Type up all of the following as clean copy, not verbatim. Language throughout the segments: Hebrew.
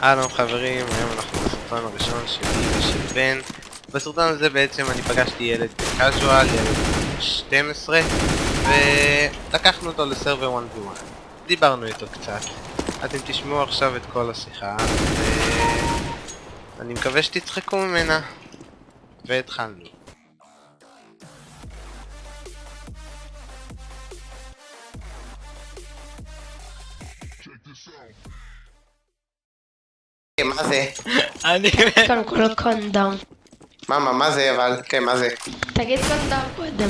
אהלן חברים, היום אנחנו בסרטון הראשון שלי ושל בן. בסרטון הזה בעצם אני פגשתי ילד קאז'ואל, ילד 12, ולקחנו אותו לסרבר 1v1. דיברנו איתו קצת. אתם תשמעו עכשיו את כל השיחה, ואני מקווה שתצחקו ממנה. והתחלנו. מה זה? אני... קודם כל קונדום. מה זה אבל? כן, מה זה? תגיד קונדום קודם.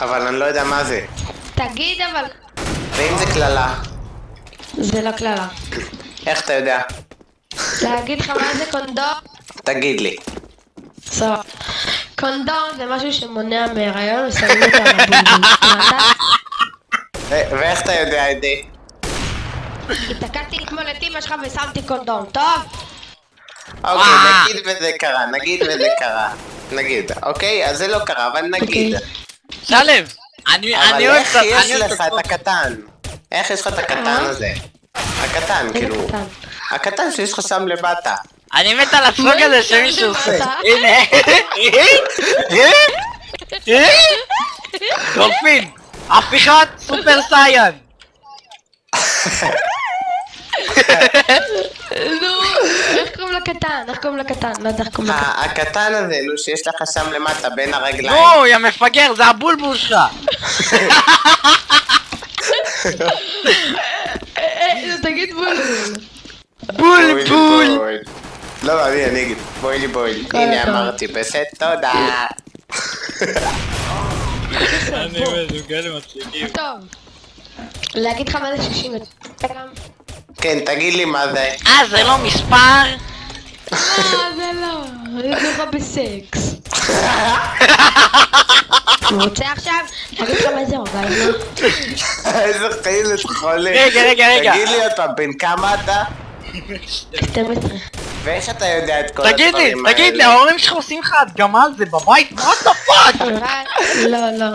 אבל אני לא יודע מה זה. תגיד אבל... ואם זה קללה? זה לא קללה. איך אתה יודע? להגיד לך מה זה קונדום? תגיד לי. סוף. קונדום זה משהו שמונע מהיריון ושמים אותו על הבולבול. ואיך אתה יודע את זה? התעקדתי אתמול את אמא שלך ושמתי קונדום, טוב? אוקיי, נגיד וזה קרה, נגיד, אוקיי? אז זה לא קרה, אבל נגיד. שלם! אבל איך יש לך את הקטן? איך יש לך את הקטן הזה? הקטן, כאילו. הקטן שיש לך שם למטה. אני מת על הסוג הזה שמישהו עושה. הנה! דולפין! הפיכת סופר סייאן! נו, איך קוראים לקטן? לא יודע איך קוראים לקטן. הקטן הזה, נו, שיש לך שם למטה בין הרגליים. נו, יא מפגר, זה הבולבול שלך! תגיד בולבול. בולבול! לא, אני אגיד, בואי. הנה אמרתי, בסדר, תודה. אני מזוגל מצחיקים. טוב. להגיד לך מה זה 60 גם? כן, תגיד לי מה זה. זה לא מספר? זה לא. זה לך בסקס. הוא רוצה עכשיו? להגיד לך מה זה אורגזמה? איזה חילת חולה. רגע. תגיד לי אותה, בן כמה אתה? 12. ואיך אתה יודע את כל הדברים האלה? תגיד לי, ההורים שלך עושים לך הדגמה על זה בבית? מה אתה פאק? לא.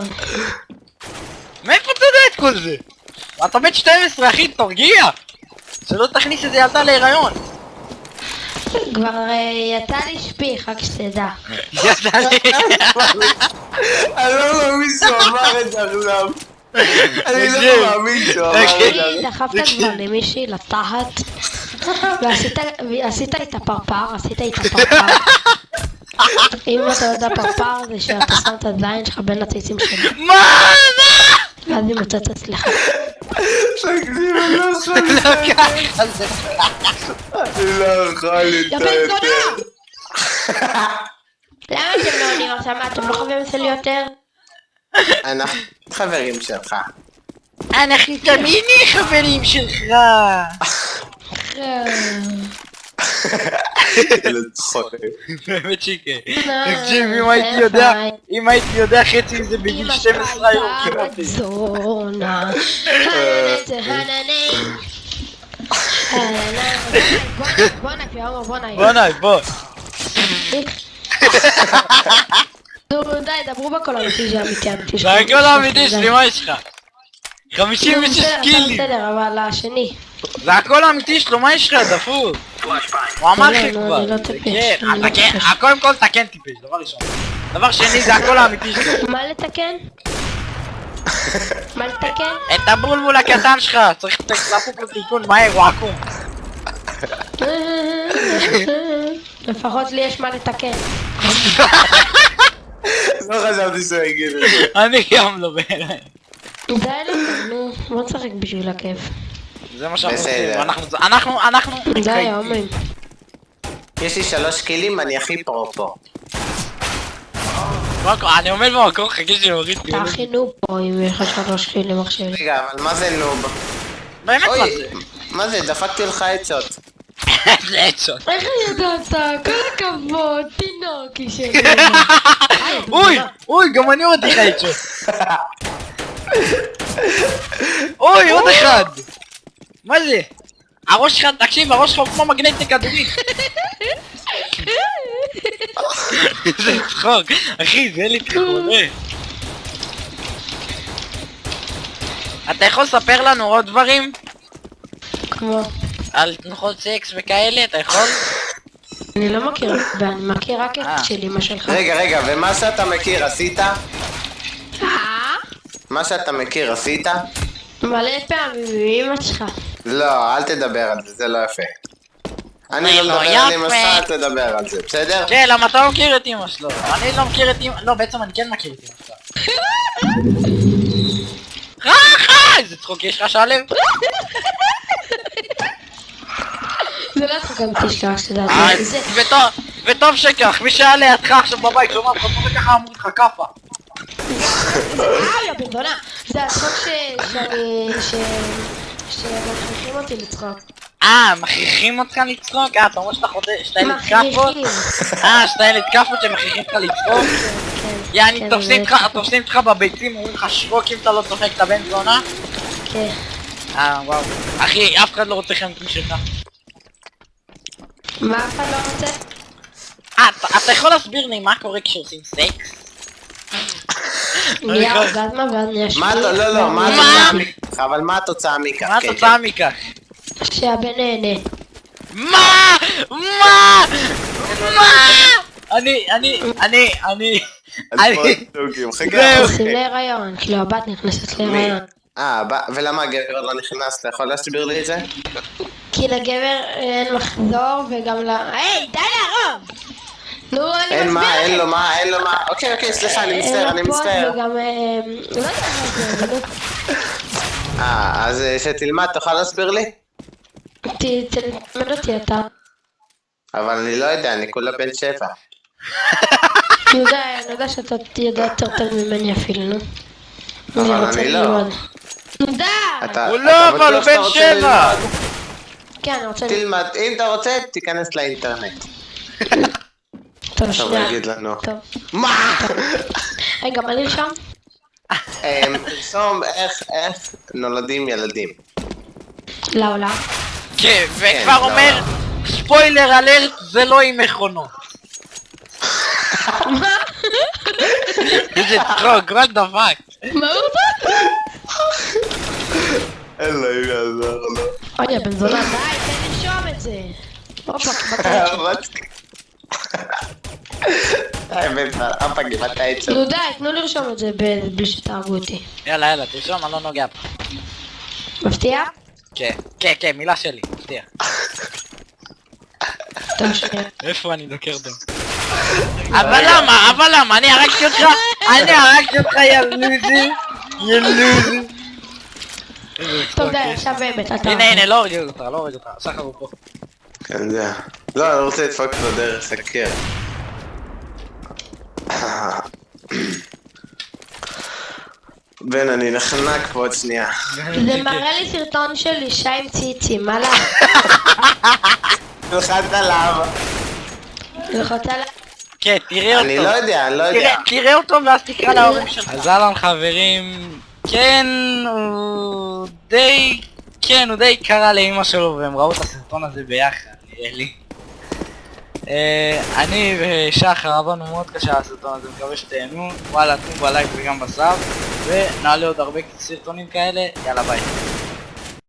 מאיפה אתה יודע את כל זה? אתה בן 12 אחי, תרגיע! שלא תכניס איזה ילדה להיריון. כבר יצא לי שפיך, רק שתדע. יצא לי. אני לא מאמין שהוא אמר את זה עכשיו. אני לא מאמין שהוא אמר את זה. אחי, דחפת כבר למישהי לתחת ועשית את הפרפר, אם אתה יודע פרפר זה שאתה שם את הזין שלך בין הציצים שלך מה? ואז היא מוצאת אצלך. תקשיב, אני לא יכול אני לא יכול יא בן זונה! למה אתם לא עונים עכשיו? מה, אתם לא חברים אצלי יותר? אנחנו חברים שלך. אנחנו תמיד נהיה חברים שלך. ילד חולה. באמת שיקה. תקשיב, אם הייתי יודע חצי מזה בגיל 12 היום כמעט. זונה. בוא. נו די, דברו בקול האמיתי של אמיתי. זה הכל האמיתי שלי, מה יש לך? 56 קילים. בסדר, אבל השני. זה הכל האמיתי שלו, מה יש לך? דפוק. הוא אמר לך כבר. אני לא טיפש. קודם כל תקן טיפש, דבר ראשון. דבר שני, זה הכל האמיתי שלו. מה לתקן? את הבולבול הקטן שלך, צריך להפוך לתיקון מהר, הוא עקום. לפחות לי יש מה לתקן. לא חשבתי שהוא יגיד את זה. אני גם לא בעיניי. די לנו, בוא נשחק בשביל הכיף. זה מה שאנחנו עושים, אנחנו... די, אומרים. יש לי 3 קילים, אני הכי פרו. אני עומד במקום, חכה שנוריד אתה הכי נוב פה אם יש לך 3 קילים עכשיו. רגע, אבל מה זה נוב? באמת מה זה? מה זה? דפקתי לך עצות. זה עצות. איך ידעת? כל הכבוד, תינוקי שלי. אוי, גם אני עוד אחד עצות. אוי, עוד אחד. מה זה? הראש שלך, תקשיב, הראש שלך הוא כמו מגנט לכדורית. זה צחוק, אחי, זה לי חולה. אתה יכול לספר לנו עוד דברים? כמו על תנוחות סקס וכאלה, אתה יכול? אני לא מכיר, ואני מכיר רק את של אמא שלך. רגע, ומה שאתה מכיר עשית? מה שאתה מכיר עשית? מלא פעמים עם אמא שלך. לא, אל תדבר על זה, זה לא יפה. אני לא לא מדבר על אמא יפה. שלך, אל תדבר על זה, בסדר? כן, למה אתה לא מכיר את אמא שלו? אני לא מכיר את אמא... לא, בעצם אני כן מכיר את אמא שלו. איזה צחוק יש לך שלם? זה לא צחוק אמיתי שלך, שתדעת. זה... וטוב שכך, מי שהיה לידך עכשיו בבית, שומע אותך, כמו וככה אמרו לך כאפה. יא בן זונה. זה הצחוק שמכריחים אותי לצחוק. מכריחים אותך לצחוק? אתה אומר שאתה ילד כאפות? שאתה ילד כאפות שמכריחים אותך לצחוק? יעני, תופסים אותך בביצים, אומרים לך שרוק אם אתה לא צוחק את הבן זונה? כן. וואו. אחי, אף אחד לא רוצה חמת משלך. מה אף אחד לא רוצה? אתה יכול להסביר לי מה קורה כשעושים סקס? נהיה אורגזמה ואז נהיה שמיע. לא, מה התוצאה מכך? אבל מה התוצאה מכך? מה התוצאה מכך? שהבן נהנה. מה? אני נכנסים להיריון, כאילו הבת נכנסת להיריון. ולמה הגבר לא נכנס? אתה יכול להסביר לי את זה? כי לגבר אין מחזור וגם היי, די להרוג! נו, אני אין מסביר מה, לכם. אין לו מה. אוקיי, סליחה, אני מצטער. וגם, לא יודע מה זה, אז שתלמד, תוכל להסביר לי? תלמד אותי אתה. אבל אני לא יודע, אני כולה בן 7. אני יודע שאתה יודע יותר טוב ממני אפילו, נו. אבל אני לא. נו די! הוא לא, אבל הוא בן 7! כן, אני רוצה... תלמד, אם אתה רוצה, תיכנס לאינטרנט. טוב, עכשיו שנייה. נגיד לנו. טוב. מה? רגע, מה נרשם? פרסום איך נולדים ילדים. לעולם. כן, וכבר אומר, ספוילר אלרט, זה לא עם מכונות. מה? איזה צחוק, what the fuck. מה הוא בא? אלוהים יעזור לו. אוי, בן זונה, די, תן לרשום את זה. הופה, מתי עצוב. נו די, תנו לרשום את זה בלי שתהרגו אותי. יאללה, תרשום, אני לא נוגע פה. מבטיח? כן, מילה שלי, מבטיח. טוב, שנייה. איפה אני דוקר דם? אבל למה? אני הרגתי אותך, יא לוזי. טוב די, עכשיו באמת, אתה... הנה, לא הורג אותך, סחר הוא פה. כן, זה. לא, אני רוצה לדפוק לו דרך סקר. בן, אני נחנק פה עוד שנייה. זה מראה לי סרטון של אישה עם ציצים, מה לה? תלחת עליו. ללחוץ עליו? כן, תראה אותו. אני לא יודע. תראה אותו ואז תקרא להורים שלך. אז אהלן חברים, כן, הוא די קרא לאמא שלו והם ראו את הסרטון הזה ביחד, נראה לי. אני ושחר עבדנו מאוד קשה על הסרטון הזה, מקווה שתהנו, וואלה תנו בלייק וגם בסאב, ונעלה עוד הרבה סרטונים כאלה, יאללה ביי.